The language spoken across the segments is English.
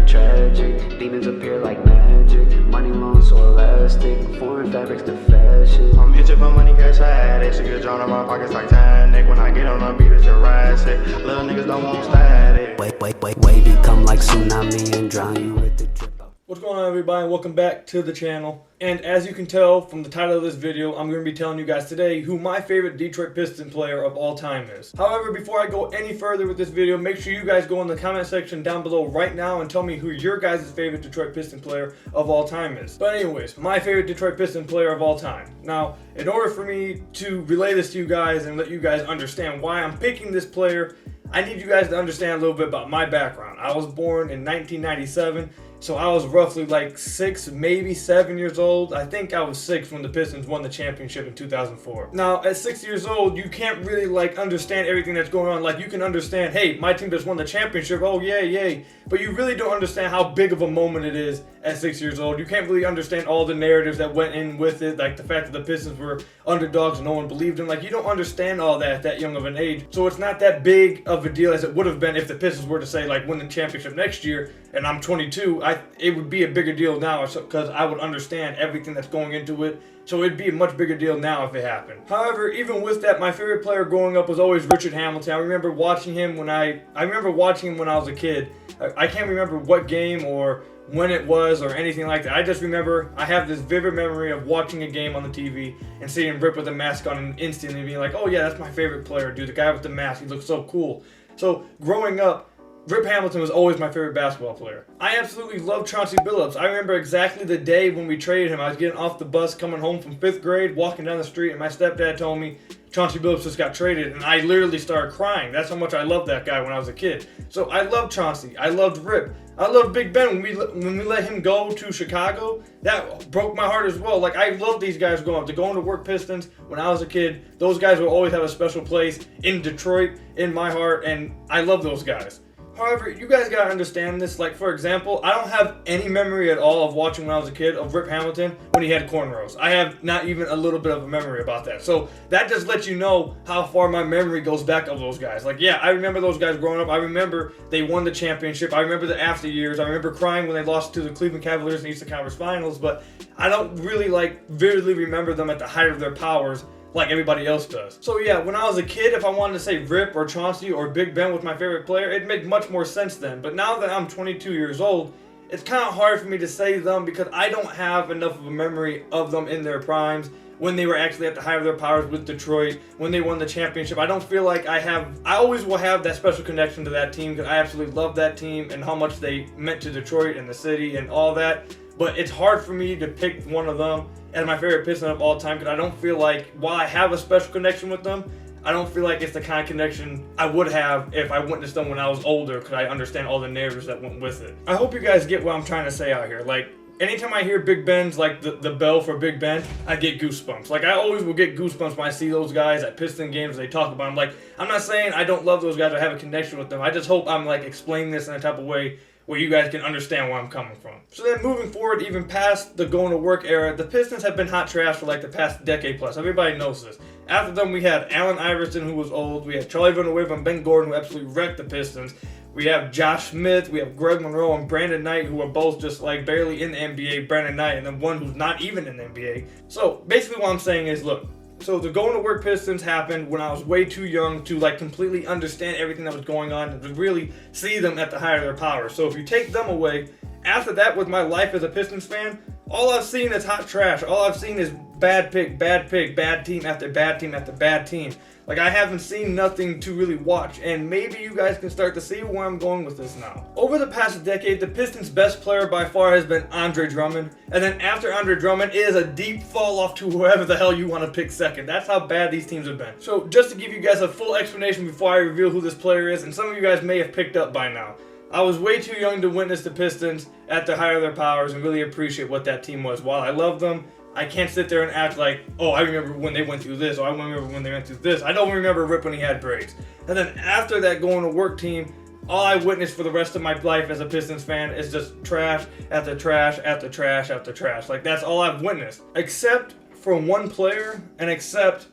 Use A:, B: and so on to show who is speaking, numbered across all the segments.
A: tragic. Demons appear like magic. Money long so elastic. Foreign fabrics to fashion.
B: I'm itching for money, cash addict. She get drawn in my pockets like Titanic. When I get on the beat, it's Jurassic. Little niggas don't want static.
A: Wavy come like tsunami and drown you with the drip.
C: What's going on, everybody? Welcome back to the channel. And as you can tell from the title of this video, I'm going to be telling you guys today who my favorite Detroit Piston player of all time is. However, before I go any further with this video, make sure you guys go in the comment section down below right now and tell me who your guys' favorite Detroit Piston player of all time is. But anyways, my favorite Detroit Piston player of all time. Now, in order for me to relay this to you guys and let you guys understand why I'm picking this player, I need you guys to understand a little bit about my background. I was born in 1997. So I was roughly like 6, maybe 7 years old. I think I was 6 when the Pistons won the championship in 2004. Now, at 6 years old, you can't really like understand everything that's going on. Like, you can understand, hey, my team just won the championship. Oh, yay, yay. But you really don't understand how big of a moment it is at 6 years old. You can't really understand all the narratives that went in with it. Like the fact that the Pistons were underdogs and no one believed them. Like, you don't understand all that at that young of an age. So it's not that big of a deal as it would have been if the Pistons were to say, like, win the championship next year and I'm 22. It would be a bigger deal now because I would understand everything that's going into it. So it'd be a much bigger deal now if it happened. However, even with that, my favorite player growing up was always Richard Hamilton. I remember watching him when I was a kid. I can't remember what game or when it was or anything like that. I just remember I have this vivid memory of watching a game on the TV and seeing Rip with the mask on and instantly being like, oh yeah, that's my favorite player, dude. The guy with the mask, he looks so cool. So growing up, Rip Hamilton was always my favorite basketball player. I absolutely love Chauncey Billups. I remember exactly the day when we traded him. I was getting off the bus coming home from 5th grade, walking down the street, and my stepdad told me Chauncey Billups just got traded, and I literally started crying. That's how much I loved that guy when I was a kid. So I loved Chauncey. I loved Rip. I loved Big Ben. When we let him go to Chicago, that broke my heart as well. Like, I love these guys growing up. To going to work Pistons when I was a kid, those guys will always have a special place in Detroit, in my heart, and I love those guys. However, you guys gotta understand this. Like, for example, I don't have any memory at all of watching when I was a kid of Rip Hamilton when he had cornrows. I have not even a little bit of a memory about that. So that just lets you know how far my memory goes back of those guys. Like, yeah, I remember those guys growing up. I remember they won the championship. I remember the after years. I remember crying when they lost to the Cleveland Cavaliers in the Eastern Conference Finals. But I don't really like vividly remember them at the height of their powers like everybody else does. So yeah, when I was a kid, if I wanted to say Rip or Chauncey or Big Ben was my favorite player, it'd make much more sense then. But now that I'm 22 years old, it's kind of hard for me to say them because I don't have enough of a memory of them in their primes, when they were actually at the height of their powers with Detroit, when they won the championship. I don't feel like I always will have that special connection to that team because I absolutely love that team and how much they meant to Detroit and the city and all that. But it's hard for me to pick one of them as my favorite Piston of all time because I don't feel like, while I have a special connection with them, I don't feel like it's the kind of connection I would have if I witnessed them when I was older because I understand all the narratives that went with it. I hope you guys get what I'm trying to say out here. Like, anytime I hear Big Ben's, like the bell for Big Ben, I get goosebumps. Like, I always will get goosebumps when I see those guys at Piston games. They talk about them. Like, I'm not saying I don't love those guys or have a connection with them. I just hope I'm like explaining this in a type of way where you guys can understand where I'm coming from. So then moving forward, even past the going to work era, the Pistons have been hot trash for like the past decade plus. Everybody knows this. After them, we had Allen Iverson, who was old. We had Charlie Villanueva and Ben Gordon, who absolutely wrecked the Pistons. We have Josh Smith, we have Greg Monroe and Brandon Knight, who are both just like barely in the NBA. Brandon Knight, and then one who's not even in the NBA. So basically what I'm saying is, look, so the going to work Pistons happened when I was way too young to like completely understand everything that was going on and to really see them at the height of their power. So if you take them away, after that with my life as a Pistons fan, all I've seen is hot trash. All I've seen is bad pick, bad team after bad team after bad team. Like, I haven't seen nothing to really watch, and maybe you guys can start to see where I'm going with this now. Over the past decade, the Pistons' best player by far has been Andre Drummond, and then after Andre Drummond, it is a deep fall off to whoever the hell you want to pick second. That's how bad these teams have been. So just to give you guys a full explanation before I reveal who this player is, and some of you guys may have picked up by now, I was way too young to witness the Pistons at the height of their powers and really appreciate what that team was. While I love them, I can't sit there and act like, oh, I remember when they went through this, or I remember when they went through this. I don't remember Rip when he had braids. And then after that going to work team, all I witnessed for the rest of my life as a Pistons fan is just trash after trash after trash after trash. Like, that's all I've witnessed. Except for one player and except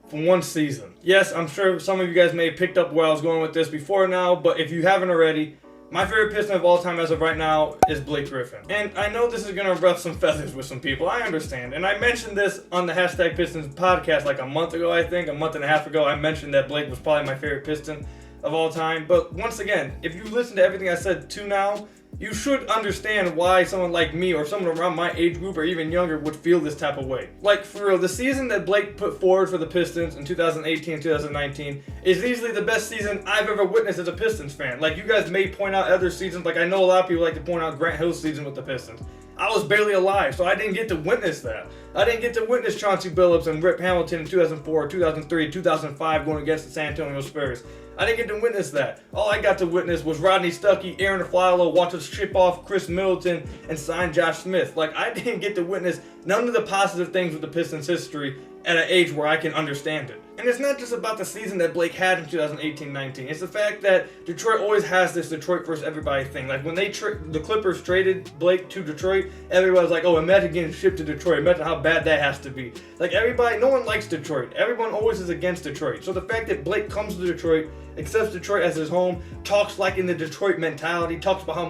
C: for one season. Yes, I'm sure some of you guys may have picked up where I was going with this before now, but if you haven't already, My favorite Piston of all time as of right now is Blake Griffin. And I know this is going to ruffle some feathers with some people. I understand. And I mentioned this on the Hashtag Pistons podcast like a month ago, I think. A month and a half ago, I mentioned that Blake was probably my favorite Piston of all time. But once again, if you listen to everything I said to now, you should understand why someone like me or someone around my age group or even younger would feel this type of way. Like, for real, the season that Blake put forward for the Pistons in 2018 and 2019 is easily the best season I've ever witnessed as a Pistons fan. Like, you guys may point out other seasons. Like, I know a lot of people like to point out Grant Hill's season with the Pistons. I was barely alive, so I didn't get to witness that. I didn't get to witness Chauncey Billups and Rip Hamilton in 2004, 2003, 2005 going against the San Antonio Spurs. I didn't get to witness that. All I got to witness was Rodney Stuckey, Aaron Aflalo watch us ship off Chris Middleton and sign Josh Smith. Like, I didn't get to witness none of the positive things with the Pistons history at an age where I can understand it. And it's not just about the season that Blake had in 2018-19. It's the fact that Detroit always has this Detroit versus everybody thing. Like, when the Clippers traded Blake to Detroit, everybody was like, oh, imagine getting shipped to Detroit. Imagine how bad that has to be. Like, everybody, no one likes Detroit. Everyone always is against Detroit. So the fact that Blake comes to Detroit, accepts Detroit as his home, talks like in the Detroit mentality, talks about how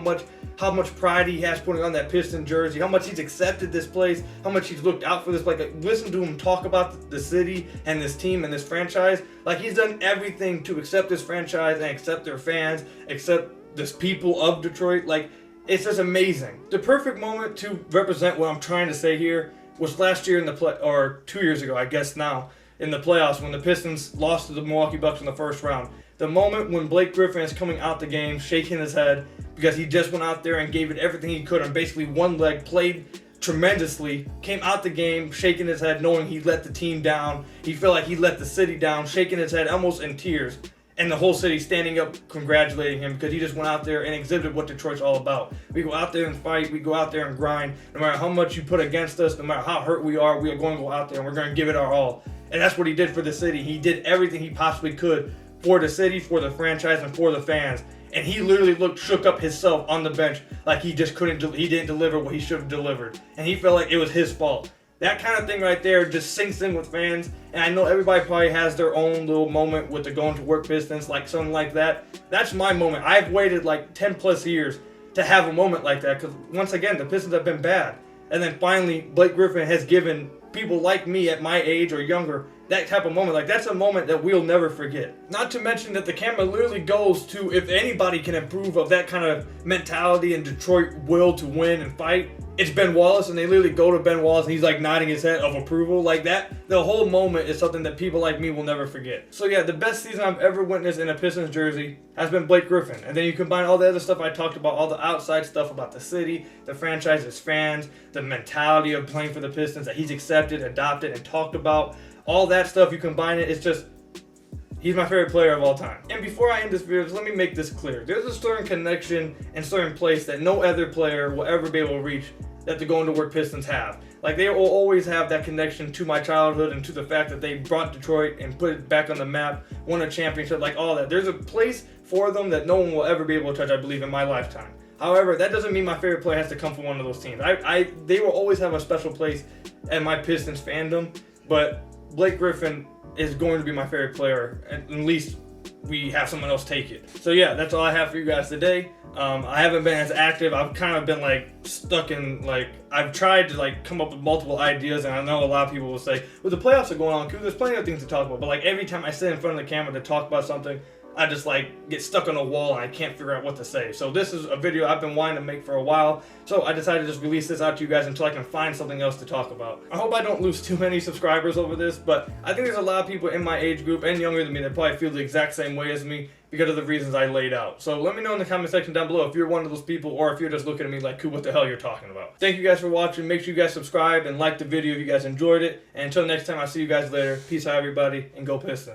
C: much pride he has putting on that Piston jersey, how much he's accepted this place, how much he's looked out for this. Like, listen to him talk about the city and this team and this franchise. Like, he's done everything to accept this franchise and accept their fans, accept this people of Detroit. Like, it's just amazing. The perfect moment to represent what I'm trying to say here was last year in the or 2 years ago, I guess now, in the playoffs when the Pistons lost to the Milwaukee Bucks in the first round. The moment when Blake Griffin is coming out the game, shaking his head because he just went out there and gave it everything he could on basically one leg, played tremendously, came out the game, shaking his head, knowing he let the team down. He felt like he let the city down, shaking his head, almost in tears. And the whole city standing up, congratulating him because he just went out there and exhibited what Detroit's all about. We go out there and fight. We go out there and grind. No matter how much you put against us, no matter how hurt we are going to go out there and we're going to give it our all. And that's what he did for the city. He did everything he possibly could for the city, for the franchise, and for the fans. And he literally shook up himself on the bench like he just he didn't deliver what he should have delivered. And he felt like it was his fault. That kind of thing right there just sinks in with fans. And I know everybody probably has their own little moment with the going to work Pistons, like something like that. That's my moment. I've waited like 10 plus years to have a moment like that because once again, the Pistons have been bad. And then finally, Blake Griffin has given people like me at my age or younger that type of moment. Like, that's a moment that we'll never forget. Not to mention that the camera literally goes to, if anybody can improve of that kind of mentality and Detroit will to win and fight, it's Ben Wallace. And they literally go to Ben Wallace and he's like nodding his head of approval. Like that, the whole moment is something that people like me will never forget. So yeah, the best season I've ever witnessed in a Pistons jersey has been Blake Griffin. And then you combine all the other stuff I talked about, all the outside stuff about the city, the franchise's fans, the mentality of playing for the Pistons that he's accepted, adopted, and talked about. All that stuff, you combine it, it's just, he's my favorite player of all time. And before I end this video, just let me make this clear. There's a certain connection and certain place that no other player will ever be able to reach that the Going to Work Pistons have. Like, they will always have that connection to my childhood and to the fact that they brought Detroit and put it back on the map, won a championship, like all that. There's a place for them that no one will ever be able to touch, I believe, in my lifetime. However, that doesn't mean my favorite player has to come from one of those teams. They will always have a special place in my Pistons fandom, but Blake Griffin is going to be my favorite player, at least we have someone else take it. So yeah, that's all I have for you guys today. I haven't been as active. I've kind of been like stuck in I've tried to like come up with multiple ideas, and I know a lot of people will say, well, the playoffs are going on, cool, there's plenty of things to talk about, but like every time I sit in front of the camera to talk about something, I just like get stuck on a wall and I can't figure out what to say. So this is a video I've been wanting to make for a while. So I decided to just release this out to you guys until I can find something else to talk about. I hope I don't lose too many subscribers over this, but I think there's a lot of people in my age group and younger than me that probably feel the exact same way as me because of the reasons I laid out. So let me know in the comment section down below if you're one of those people or if you're just looking at me like, cool, what the hell you're talking about. Thank you guys for watching. Make sure you guys subscribe and like the video if you guys enjoyed it. And until next time, I'll see you guys later. Peace out, everybody, and go Pistons.